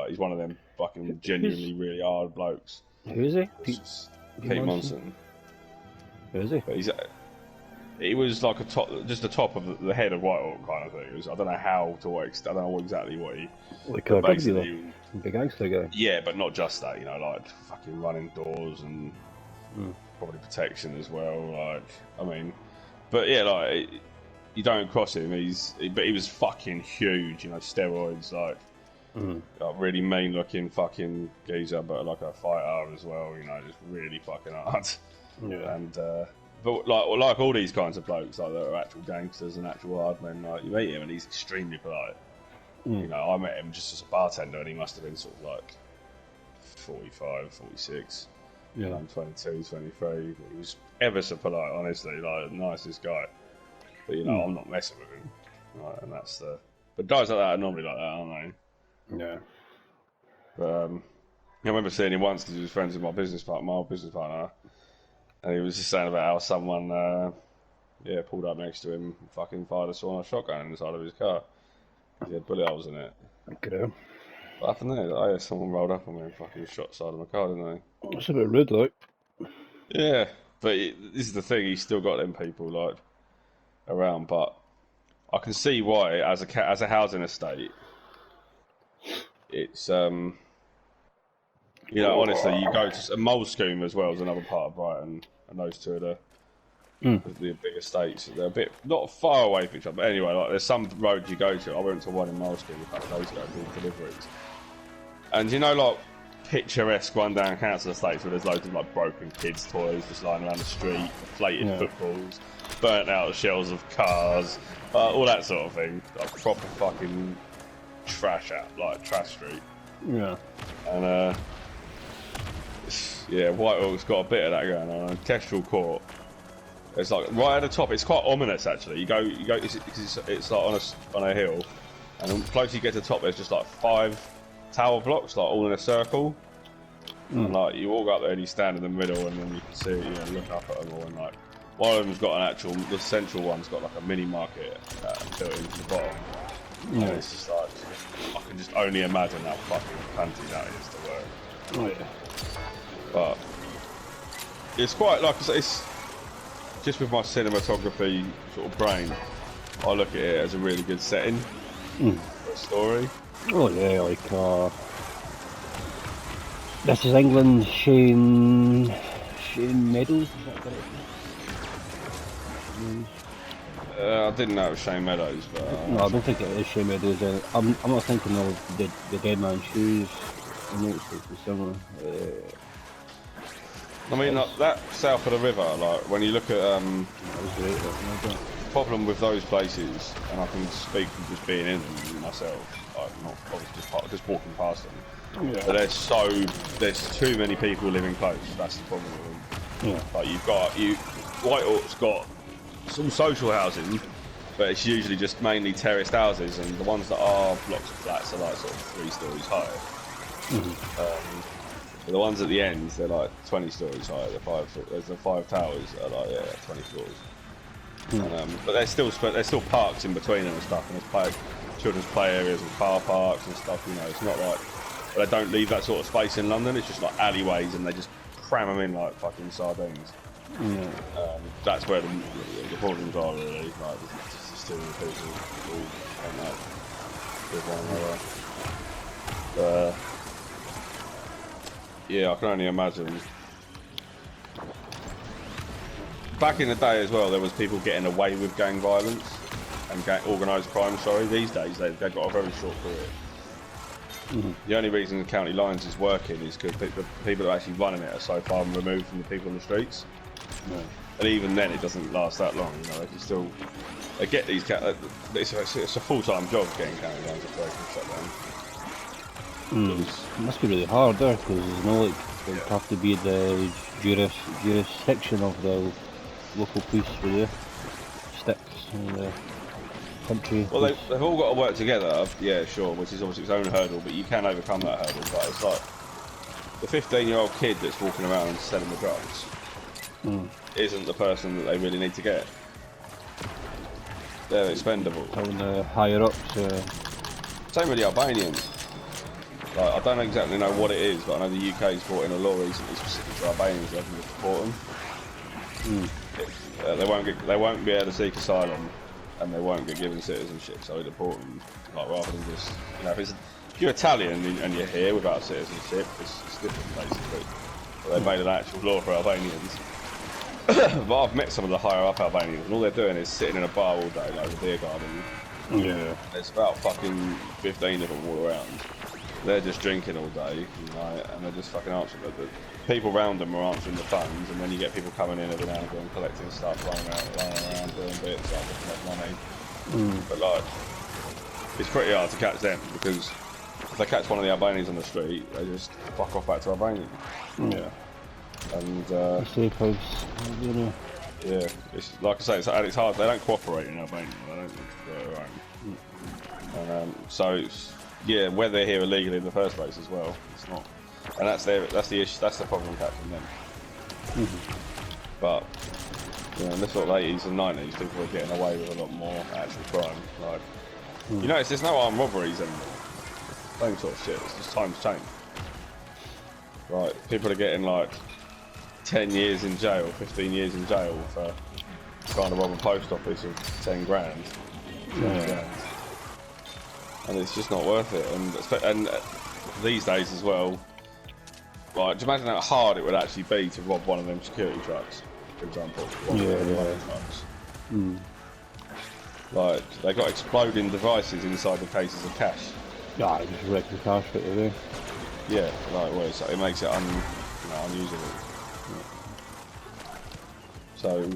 Like he's one of them fucking genuinely really hard blokes. Who is he? Pete Monson. Who is he? But he was like just the top of the head of Whitehawk kind of thing. I don't know how to what extent. I don't know exactly what he. Like a basically big gangster guy. Yeah, but not just that. You know, like fucking running doors and probably protection as well. Like, I mean, but yeah, like you don't cross him. But he was fucking huge. You know, steroids, like really mean looking fucking geezer, but like a fighter as well. You know, just really fucking hard. Yeah. And but like all these kinds of blokes, like that are actual gangsters and actual hard men. Like you meet him and he's extremely polite. You know, I met him just as a bartender and he must have been sort of like 45, 46. Yeah. I'm 22, 23. He was ever so polite, honestly, like the nicest guy. But you know, I'm not messing with him. Right, and that's the. But guys like that are normally like that, aren't they? Yeah. But I remember seeing him once because he was friends with my old business partner, and he was just saying about how someone, pulled up next to him, and fucking fired a shotgun in the side of his car. He had bullet holes in it. Okay. What happened there? Someone rolled up on me and fucking shot the side of my car, didn't they? That's a bit rude, like. Yeah, but this is the thing. He's still got them people like around, but I can see why, as a housing estate, it's you know, honestly, you go to Molescombe as well as another part of Brighton, and those two are the big estates. They're a bit not far away from each other, but anyway, like there's some roads you go to. I went to one in Molescombe a couple of days ago doing deliveries, and you know, like picturesque rundown council estates where there's loads of like broken kids' toys just lying around the street, inflated footballs, burnt out shells of cars, all that sort of thing. Like proper fucking trash street. Yeah. And Whitehawk's got a bit of that going on. Kestrel Court, it's like right at the top. It's quite ominous actually. You go. It's like on a hill, and the closer you get to the top, there's just like 5 tower blocks, like all in a circle. And like you walk up there and you stand in the middle, and then you can see, you know, look up at them all, and like one of them's got the central one's got like a mini market built into the bottom. Yeah. And it's just like, I can just only imagine how fucking country that is to work. Oh yeah. But it's quite like it's just with my cinematography sort of brain, I look at it as a really good setting for a story. Oh yeah, like this is England. Shane Meadows. Is that correct? I didn't know it was Shane Meadows, but no, I don't think it is Shane Meadows. I'm not thinking of the Dead Man's Shoes. I know it's similar. I mean, like, that south of the river, like when you look at the problem with those places, and I can speak from just being in them myself, like not obviously just walking past them. Yeah. But there's too many people living close. That's the problem with them. Yeah. Like Whitehawk's got some social housing, but it's usually just mainly terraced houses, and the ones that are blocks of flats are like sort of 3 stories high. But the ones at the end, they're like 20 stories high. There's the 5 towers that are like 20 floors. And, but there's still parks in between them and stuff, and there's children's play areas and car parks and stuff. You know, it's not like they don't leave that sort of space in London. It's just like alleyways, and they just cram them in like fucking sardines. That's where the problems are really. Like, there's just too many people who end up with one another. Yeah, I can only imagine. Back in the day as well, there was people getting away with gang violence and organised crime. These days they've got a very short career. The only reason County Lines is working is because the people that are actually running it are so far removed from the people on the streets. And even then, it doesn't last that long. You know, they get these. It's a full-time job getting County Lines operation shut down. It must be really hard there, because you know, like you have to be the jurisdiction of the local police for the sticks and the country. Well, they've all got to work together, yeah, sure, which is obviously its own hurdle, but you can overcome that hurdle. But it's like the 15-year-old kid that's walking around and selling the drugs isn't the person that they really need to get. They're expendable. Telling the higher ups. Same with the Albanians. Like, I don't exactly know what it is, but I know the UK's brought in a law recently specific to Albanians. They can just deport them. They won't be able to seek asylum, and they won't get given citizenship. So they deport them, like rather than just, you know, if you're Italian and you're here without citizenship, it's different basically. But they made an actual law for Albanians. But I've met some of the higher up Albanians, and all they're doing is sitting in a bar all day, like a beer garden. Yeah. There's about fucking 15 of them all around. They're just drinking all day, you know, and they're just fucking answering. The people around them are answering the phones, and then you get people coming in every now and again, collecting stuff, running around, doing bits, like looking at money. But like, it's pretty hard to catch them because if they catch one of the Albanians on the street, they just fuck off back to Albania. Yeah. And safe house, you know. yeah, it's like I say, it's hard. They don't cooperate in Albania. They don't do it their own. And so it's, yeah, where they're here illegally in the first place as well. It's not, and that's the issue. That's the problem catching them. But you know, in the sort of 80s and 90s, people were getting away with a lot more actual crime. Like, you notice there's no armed robberies anymore. Same sort of shit. It's just times change. Right, people are getting like 10 years in jail, 15 years in jail for trying to rob a post office of 10 grand. 10 grand. And it's just not worth it. And these days as well, like, do you imagine how hard it would actually be to rob one of them security trucks, for example? Trucks. Like, they got exploding devices inside the cases of cash. Yeah, just wreck the cash right away. Yeah, like, well, so it makes it unusable. So,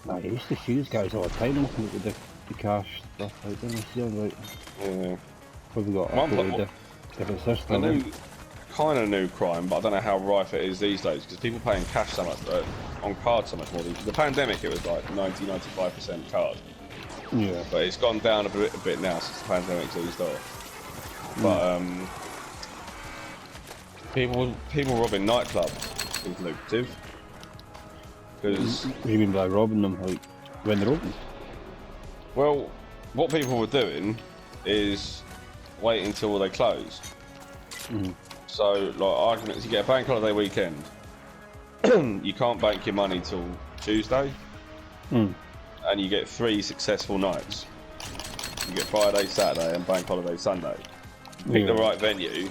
I used to see these guys all the time looking at the cash stuff out there. See them, like, yeah. probably got a different system. I know, kind of new crime, but I don't know how rife it is these days because people paying cash so much, on card so much more. The pandemic, it was like 90-95% card. Yeah. But it's gone down a bit now since the pandemic's eased off. But people robbing nightclubs is lucrative. Because What do you mean by robbing them? Like when they're open? well, what people were doing is wait until they close. So, like arguments, you get a bank holiday weekend, you can't bank your money till Tuesday, and you get 3 successful nights. You get Friday, Saturday, and bank holiday Sunday. Pick the right venue.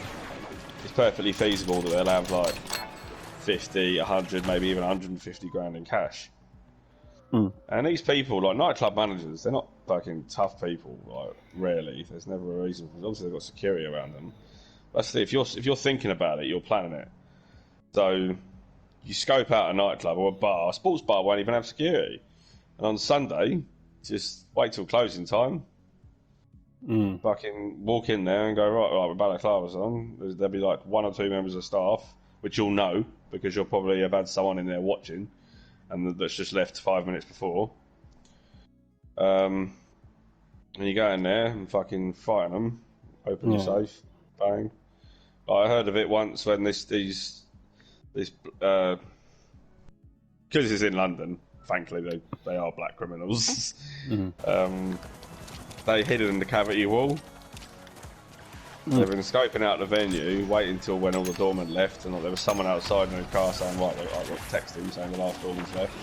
It's perfectly feasible that they'll have like 50, 100, maybe even 150 grand in cash. And these people, like nightclub managers, they're not fucking tough people. Like rarely, there's never a reason. Obviously, they've got security around them. But if you're thinking about it, you're planning it. So you scope out a nightclub or a bar. A sports bar won't even have security. And on Sunday, just wait till closing time. Fucking walk in there and go, right, with balaclavas on. There'll be like 1 or 2 members of staff, which you'll know because you'll probably have had someone in there watching, and that's just left 5 minutes before. And you go in there and fucking frighten them, open the safe, bang. I heard of it once when this because it's in London. Thankfully, they are black criminals. They hid it in the cavity wall. They've been scoping out the venue, waiting until when all the doormen left, and there was someone outside in a car saying, right, I got texting saying the last doorman's left.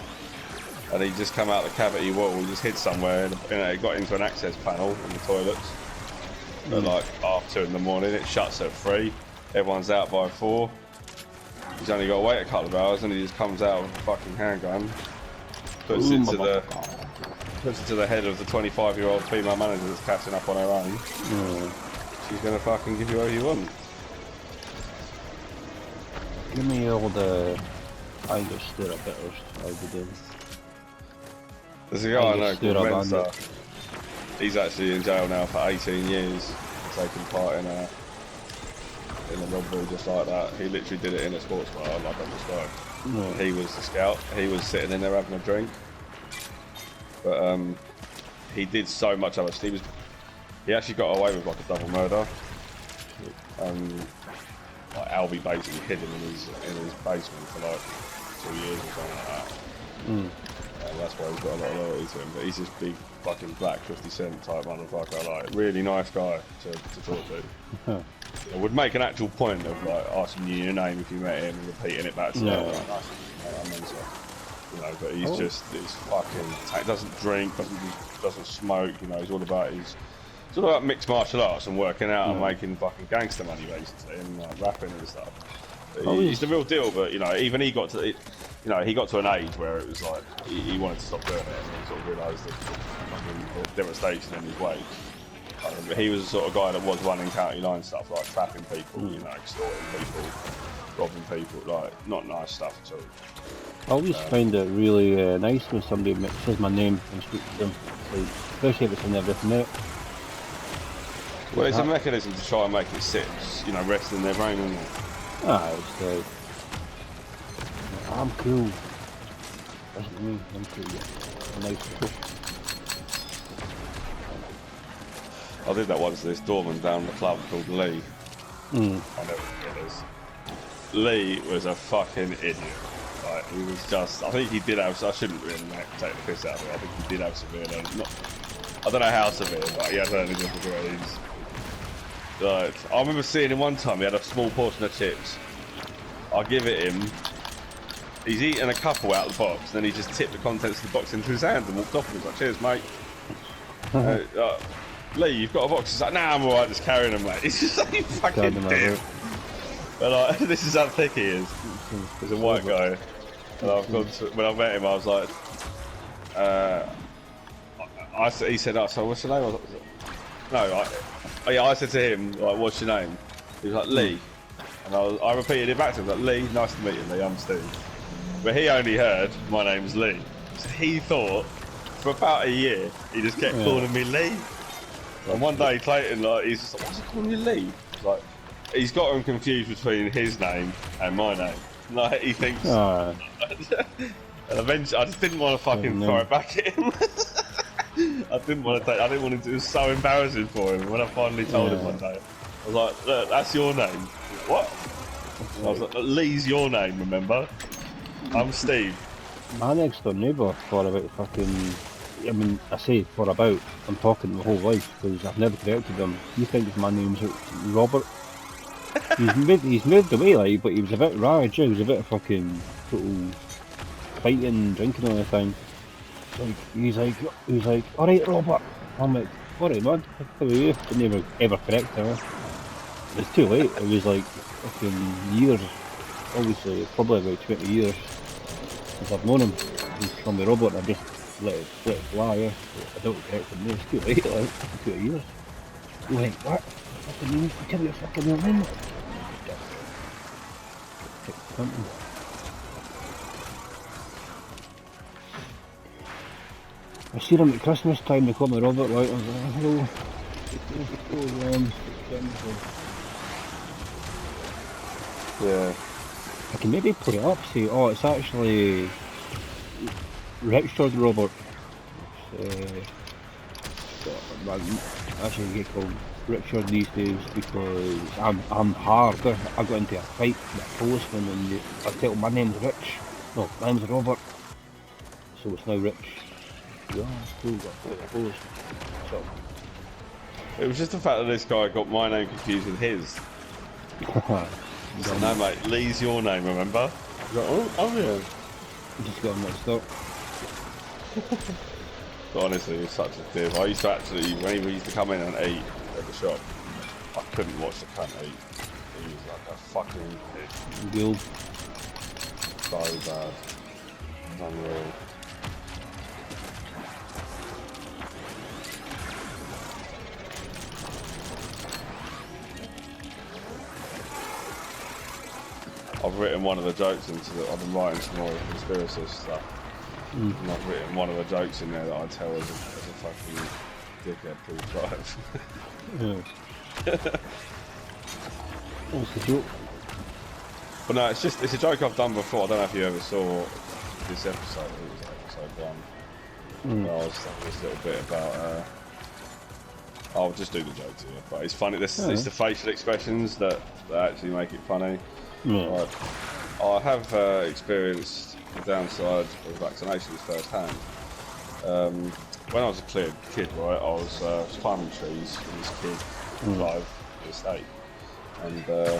And he just come out the cavity wall, he just hid somewhere, and he got into an access panel in the toilets. At like 2:30 in the morning, it shuts at 3, everyone's out by 4. He's only got to wait a couple of hours, and he just comes out with a fucking handgun, puts it to the head of the 25-year-old female manager that's catching up on her own. She's gonna fucking give you whatever you want. Give me all the Irish stir up bitters I'll be doing. There's a guy I know called Mensa. He's actually in jail now for 18 years, taking part in a robbery just like that. He literally did it in a sports bar, like I described. He was the scout. He was sitting in there having a drink. But he did so much other stuff. He actually got away with like a double murder. Like Albie basically hid him in his basement for like 2 years or something like that. that's why he's got a lot of loyalty to him. But he's this big fucking black 50 Cent type motherfucker, like really nice guy to talk to. I would make an actual point of like asking you your name if you met him and repeating it back to him. Like, nice, I mean, so, you know, but he's he's fucking doesn't drink, doesn't smoke. You know, he's all about it's all about mixed martial arts and working out and making fucking gangster money basically, and like rapping and stuff. He's the real deal, but you know, even he got to, you know, he got to an age where it was like he wanted to stop doing it, and he sort of realised the devastation in his wake. But he was the sort of guy that was running county line stuff, like trapping people, you know, extorting people, robbing people, like not nice stuff at all. I always find it really nice when somebody says my name and speaks to them, like, especially if it's in everything out. Well, it's a mechanism to try and make it sit, you know, rest in their brain, isn't it? It's like, I'm cool. That's me, I'm cool. I'm nice. I did that once to this doorman down the club called Lee. I never forget this. Lee was a fucking idiot. Like, he was just, I think he did have, I shouldn't really take the piss out of it, I think he did have severe learning. I don't know how severe, but he had learning difficulties. Like, I remember seeing him one time, he had a small portion of chips. I give it him, he's eating a couple out of the box, and then he just tipped the contents of the box into his hand and walked off and was like, cheers mate. Lee, you've got a box. He's like, nah, I'm alright, just carrying him, mate. He's just like, fucking dim. But like, this is how thick he is. He's a white guy. And I've gone to, when I met him, I was like, he said, oh, so what's your name? I was like, I said to him, like, what's your name? He was like, Lee. And I repeated it back to him, like, Lee, nice to meet you, Lee, I'm Steve. But he only heard, my name's Lee. So he thought, for about a year, he just kept calling me Lee. And one day Clayton, like, he's just like, what's he calling you Lee? Like, he's got him confused between his name and my name. Like, he thinks... and eventually, I just didn't want to fucking throw it back at him. I didn't want him to, it was so embarrassing for him when I finally told him one day. I was like, look, that's your name. What? I was like, Lee's your name, remember? I'm Steve. My next door neighbour for about fucking... I mean, I say for about, I'm talking my whole life, because I've never corrected him. He thinks my name's Robert. he's moved away, like, but he was a bit ravaged, he was a bit fucking total fighting, drinking all the time. So he's like, alright Robert. I'm like, alright man, how are you? I never ever correct him. It's too late, it was like fucking years, obviously, probably about 20 years since I've known him. He's called me Robert and I just let it fly, yeah. I don't correct him, it's too late, like, 2 years. You're like, what? Fucking you tell me your fucking real name. I seen him at Christmas time, they called me Robert, like, I was like, hello. Yeah. I can maybe put it up, say, oh, it's actually Richard Robert. Actually get called Richard these days because I'm hard. I got into a fight with a policeman and I tell him my name's Rich. No, my name's Robert. So it's now Rich. Yeah, cool, got policeman. So. It was just the fact that this guy got my name confused with his. So, no mate, Lee's your name, remember? Like, oh yeah. Just got mixed up. But honestly, he's such a div. I used to actually, when he used to come in and eat at the shop, I couldn't watch the cunt eat. He was like a fucking div. Guild. So bad. It's unreal. I've written one of the jokes into the, I've been writing some more conspiracy stuff. And I've written one of the jokes in there that I tell as a fucking dickhead through drive. What's the joke? But no, it's a joke I've done before. I don't know if you ever saw this episode. It was episode 1. I was like this little bit about. I'll just do the joke to you, but it's funny. It's the facial expressions that actually make it funny. Yeah. Like, I have experienced the downside of vaccinations firsthand. When I was a kid, right, I was climbing trees with this kid, drive to the estate, and day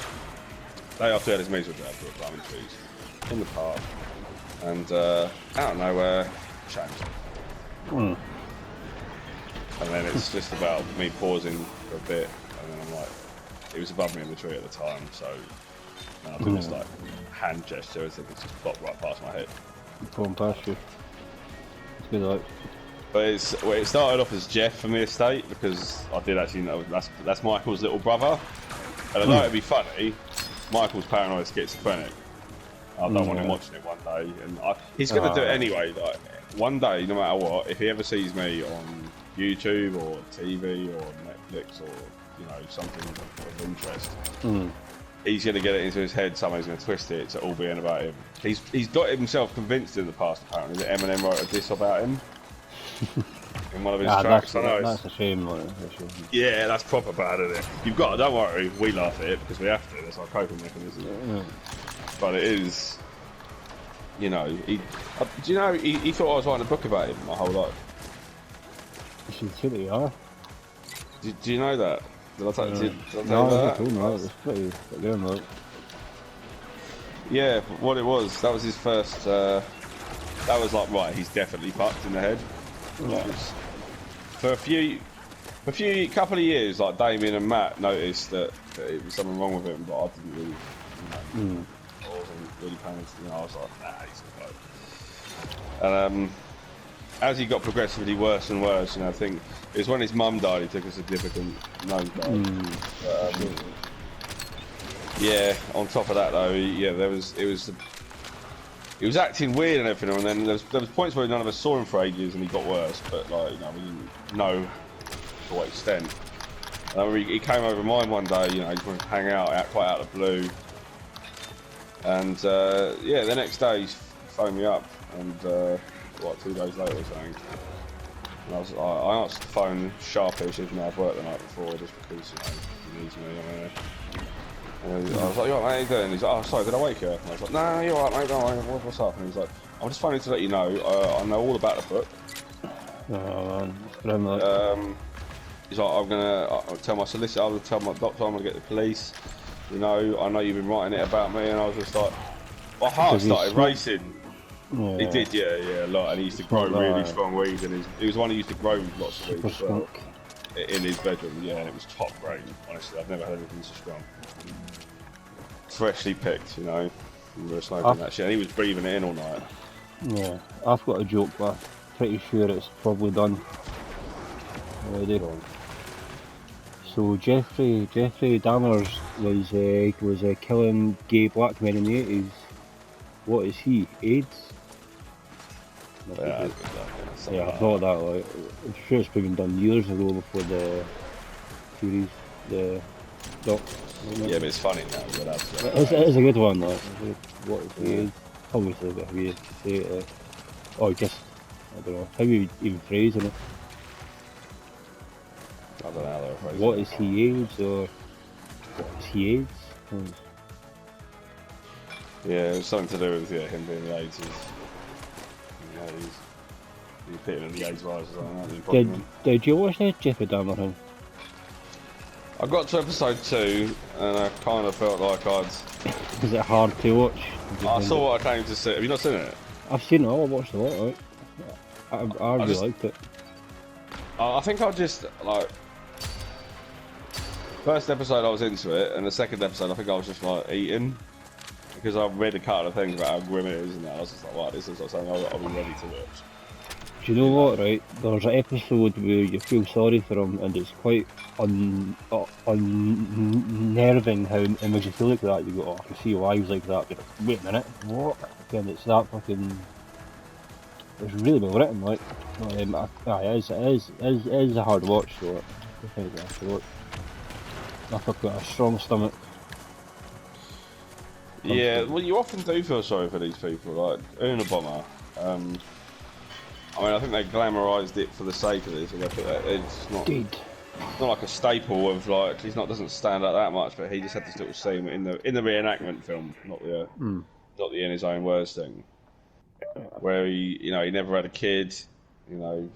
after he had his measles jab, we were climbing trees in the park, and out of nowhere, changed. And then it's just about me pausing for a bit, and then I'm like, it was above me in the tree at the time, so I did this like hand gesture, I think it's just popped right past my head. Going past you. It's good luck. But it started off as Jeff from the estate, because I did actually know that's Michael's little brother. And although it'd be funny, Michael's paranoid schizophrenic. I don't want him watching it one day, and he's going to do it anyway. Like one day, no matter what, if he ever sees me on YouTube or TV or Netflix or something of interest, he's going to get it into his head. Someone's going to twist it to all being about him. He's got himself convinced in the past apparently that Eminem wrote a diss about him in one of his tracks. That's a shame. Yeah, that's proper bad, isn't it? You've got to, don't worry, we laugh at it because we have to. That's our coping mechanism. Yeah. But it is, he thought I was writing a book about him my whole life. You should say that you are. Do you know that? Did I tell you that? No, it was pretty good, right? Yeah, what it was, that was his first, that was like, right, he's definitely fucked in the head. Yeah. For a couple of years, like Damien and Matt noticed that it was something wrong with him, but I didn't really, I wasn't really paying attention. I was like, nah, he's a bloke. And as he got progressively worse and worse, I think it was when his mum died, he took a significant nosedive. Yeah, on top of that though, he was acting weird and everything, and then there was points where none of us saw him for ages, and he got worse. But we didn't know to what extent. He came over mine one day, he wanted to hang out quite out of the blue, and the next day he phoned me up, and 2 days later or something. And I answered the phone sharpish, even though I'd worked the night before, just because he needs me. I was like, "You alright, mate? How you doing?" He's like, "Oh, sorry, did I wake you?" And I was like, "No, you're alright, mate. Don't worry. What's up?" And he's like, "I'm just phoning to let you know. I know all about the book." He's like, I'll tell my solicitor, I'll tell my doctor, I'm gonna get the police. I know you've been writing it about me, and I was just like, my heart started racing. Yeah. He did, yeah, a lot, and he used to grow really strong weed, and he was the one who used to grow lots of weed as well. In his bedroom, yeah, and it was top grade. Honestly, I've never heard anything so strong. Freshly picked, we were smoking that shit, and he was breathing it in all night. Yeah, I've got a joke, but I'm pretty sure it's probably done already. So Jeffrey Dahmer was killing gay black men in the 80s. What is he? AIDS? Yeah, I thought that. I'm sure it's been done years ago before the series, the doc. Yeah, but it's funny now. It is a good one, though. What is he? Yeah. Obviously, a bit weird to say it. I don't know. How you even phrasing it? I don't know how they're phrasing What is he AIDS or what is he AIDS? Yeah, it was something to do with him being the AIDS. He's pitting in the AIDS rise or something. Did you watch that Jeffrey Dahmer thing? I got to episode 2 and I kind of felt like Is it hard to watch? I saw what I came to see. Have you not seen it? I've seen it all, I watched a lot of it. I really liked it. I think I just, first episode I was into it, and the second episode I think I was just eating. Because I read a couple of things about how grim it is and that, I was just like, wow, this is something I'll be ready to watch. Do you know what, right? There's an episode where you feel sorry for him, and it's quite unnerving how it makes you feel like that. You go, oh, I can see why he was like that. You're like, wait a minute, what? And it's that fucking... It's really well written, it is a hard watch, so I think I have to watch. I've got a strong stomach. Yeah, well, you often do feel sorry for these people, like Unabomber. I think they glamorised it for the sake of this. It's not like a staple of doesn't stand out that much, but he just had this little scene in the reenactment film, not the in his own words thing. where he, you know, he never had a kid, you know,